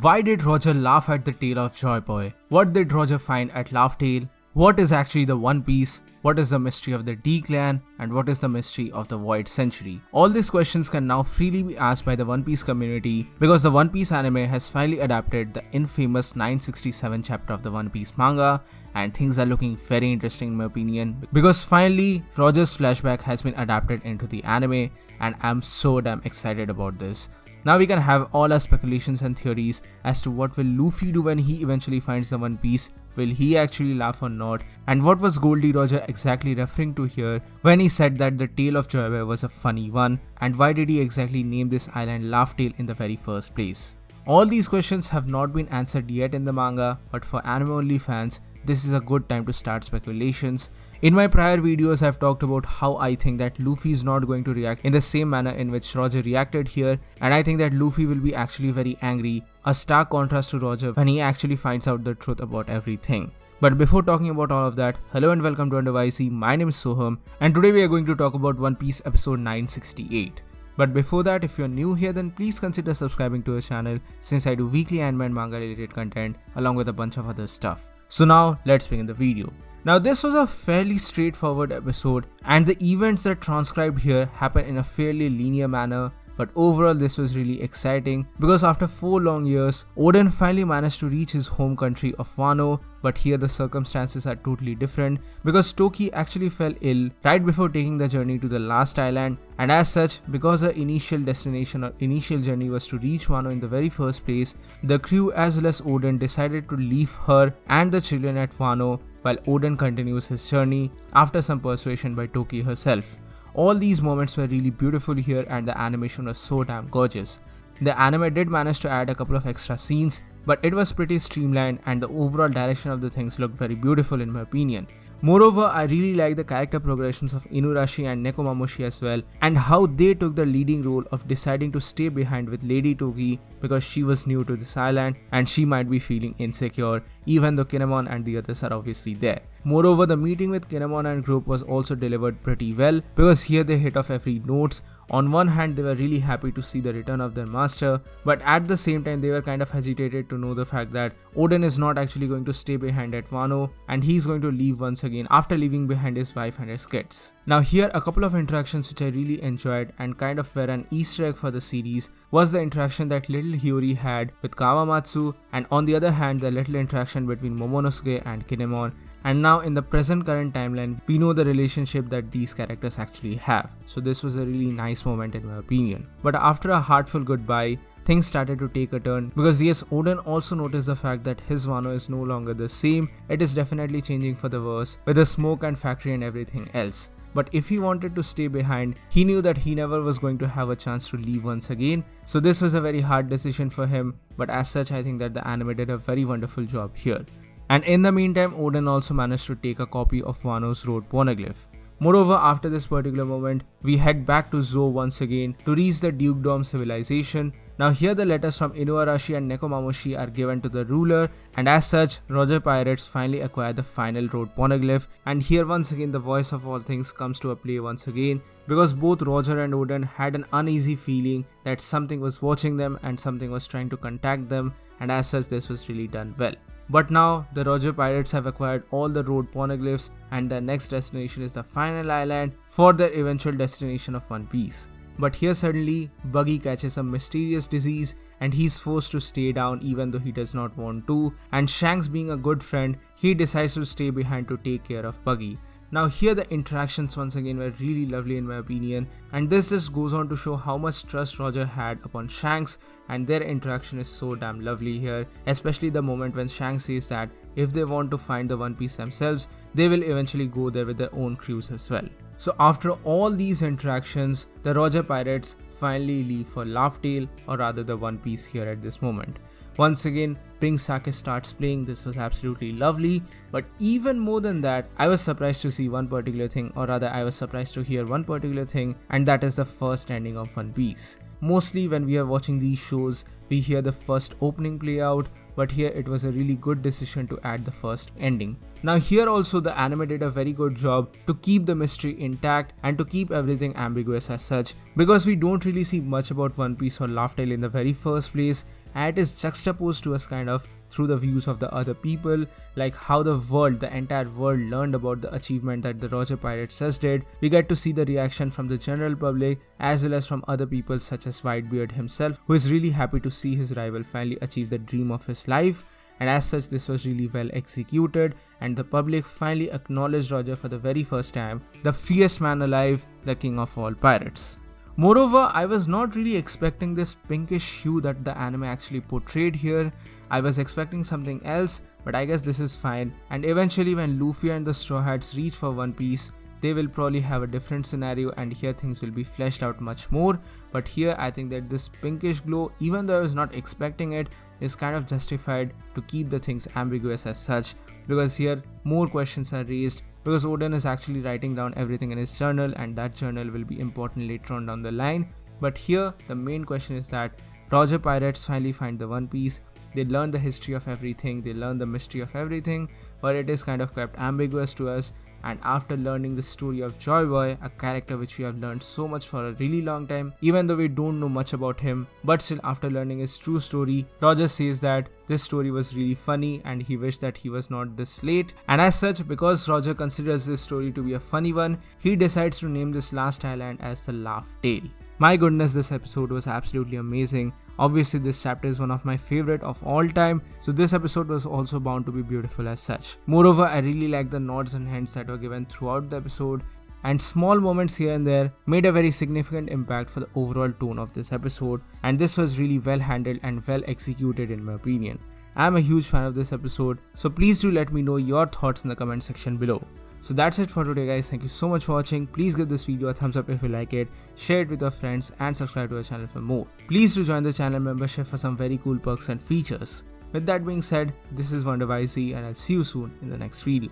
Why did Roger laugh at the tale of Joy Boy? What did Roger find at Laugh Tale? What is actually the One Piece? What is the mystery of the D-Clan? And what is the mystery of the Void Century? All these questions can now freely be asked by the One Piece community because the One Piece anime has finally adapted the infamous 967 chapter of the One Piece manga, and things are looking very interesting in my opinion because finally Roger's flashback has been adapted into the anime, and I'm so damn excited about this. Now we can have all our speculations and theories as to what will Luffy do when he eventually finds the One Piece. Will he actually laugh or not? And what was Goldie Roger exactly referring to here when he said that the tale of Joy Boy was a funny one? And why did he exactly name this island Laugh Tale in the very first place? All these questions have not been answered yet in the manga, but for anime only fans, this is a good time to start speculations. In my prior videos, I've talked about how I think that Luffy is not going to react in the same manner in which Roger reacted here, and I think that Luffy will be actually very angry, a stark contrast to Roger when he actually finds out the truth about everything. But before talking about all of that, hello and welcome to Under YC, my name is Soham, and today we are going to talk about One Piece episode 968. But before that, if you're new here, then please consider subscribing to our channel since I do weekly anime and manga related content along with a bunch of other stuff. So now, let's begin the video. Now this was a fairly straightforward episode, and the events that transcribed here happen in a fairly linear manner, but overall this was really exciting because after 4 long years, Oden finally managed to reach his home country of Wano, but here the circumstances are totally different because Toki actually fell ill right before taking the journey to the last island, and as such, because her initial destination or initial journey was to reach Wano in the very first place, the crew as well as Oden decided to leave her and the children at Wano while Oden continues his journey after some persuasion by Toki herself. All these moments were really beautiful here, and the animation was so damn gorgeous. The anime did manage to add a couple of extra scenes, but it was pretty streamlined and the overall direction of the things looked very beautiful in my opinion. Moreover, I really like the character progressions of Inuarashi and Nekomamushi as well, and how they took the leading role of deciding to stay behind with Lady Toki because she was new to this island and she might be feeling insecure even though Kinemon and the others are obviously there. Moreover, the meeting with Kinemon and group was also delivered pretty well because here they hit off every notes. On one hand, they were really happy to see the return of their master, but at the same time they were kind of hesitated to know the fact that Oden is not actually going to stay behind at Wano and he's going to leave once again after leaving behind his wife and his kids. Now here, a couple of interactions which I really enjoyed and kind of were an Easter egg for the series was the interaction that little Hiyori had with Kawamatsu, and on the other hand the little interaction between Momonosuke and Kinemon. And now in the present current timeline, we know the relationship that these characters actually have. So this was a really nice moment in my opinion. But after a heartful goodbye, things started to take a turn because yes, Oden also noticed the fact that his Wano is no longer the same. It is definitely changing for the worse with the smoke and factory and everything else. But if he wanted to stay behind, he knew that he never was going to have a chance to leave once again. So this was a very hard decision for him, but as such I think that the anime did a very wonderful job here. And in the meantime, Oden also managed to take a copy of Wano's road poneglyph. Moreover, after this particular moment, we head back to Zou once again to reach the Dukedom civilization. Now here the letters from Inuarashi and Nekomamushi are given to the ruler, and as such, Roger Pirates finally acquire the final road poneglyph, and here once again the voice of all things comes to a play once again because both Roger and Oden had an uneasy feeling that something was watching them and something was trying to contact them, and as such this was really done well. But now, the Roger Pirates have acquired all the road poneglyphs and their next destination is the final island for their eventual destination of One Piece. But here suddenly, Buggy catches a mysterious disease and he's forced to stay down even though he does not want to, and Shanks being a good friend, he decides to stay behind to take care of Buggy. Now here the interactions once again were really lovely in my opinion, and this just goes on to show how much trust Roger had upon Shanks, and their interaction is so damn lovely here, especially the moment when Shanks says that if they want to find the One Piece themselves, they will eventually go there with their own crews as well. So after all these interactions, the Roger Pirates finally leave for Laugh Tale, or rather the One Piece here at this moment. Once again, Prince Sake starts playing. This was absolutely lovely, but even more than that, I was surprised to see one particular thing, or rather I was surprised to hear one particular thing, and that is the first ending of One Piece. Mostly when we are watching these shows, we hear the first opening play out, but here it was a really good decision to add the first ending. Now here also the anime did a very good job to keep the mystery intact and to keep everything ambiguous as such, because we don't really see much about One Piece or Laugh Tale in the very first place, and it is juxtaposed to us kind of through the views of the other people, like how the entire world learned about the achievement that the Roger Pirates just did. We get to see the reaction from the general public as well as from other people such as Whitebeard himself, who is really happy to see his rival finally achieve the dream of his life. And as such, this was really well executed, and the public finally acknowledged Roger for the very first time, the fierce man alive, the king of all pirates. Moreover, I was not really expecting this pinkish hue that the anime actually portrayed here. I was expecting something else, but I guess this is fine. And eventually when Luffy and the Straw Hats reach for One Piece, they will probably have a different scenario, and here things will be fleshed out much more. But here I think that this pinkish glow, even though I was not expecting it, is kind of justified to keep the things ambiguous as such, because here more questions are raised, because Oden is actually writing down everything in his journal, and that journal will be important later on down the line. But here the main question is that Roger Pirates finally find the One Piece. They learn the history of everything, they learn the mystery of everything, but it is kind of kept ambiguous to us. And after learning the story of Joy Boy, a character which we have learned so much for a really long time, even though we don't know much about him, but still after learning his true story, Roger says that this story was really funny and he wished that he was not this late. And as such, because Roger considers this story to be a funny one, he decides to name this last island as the Laugh Tale. My goodness, this episode was absolutely amazing. Obviously, this chapter is one of my favorite of all time, so this episode was also bound to be beautiful as such. Moreover, I really like the nods and hints that were given throughout the episode, and small moments here and there made a very significant impact for the overall tone of this episode, and this was really well handled and well executed in my opinion. I am a huge fan of this episode, so please do let me know your thoughts in the comment section below. So that's it for today guys, thank you so much for watching. Please give this video a thumbs up if you like it, share it with your friends and subscribe to our channel for more. Please do join the channel membership for some very cool perks and features. With that being said, this is Wonder YZ and I'll see you soon in the next video.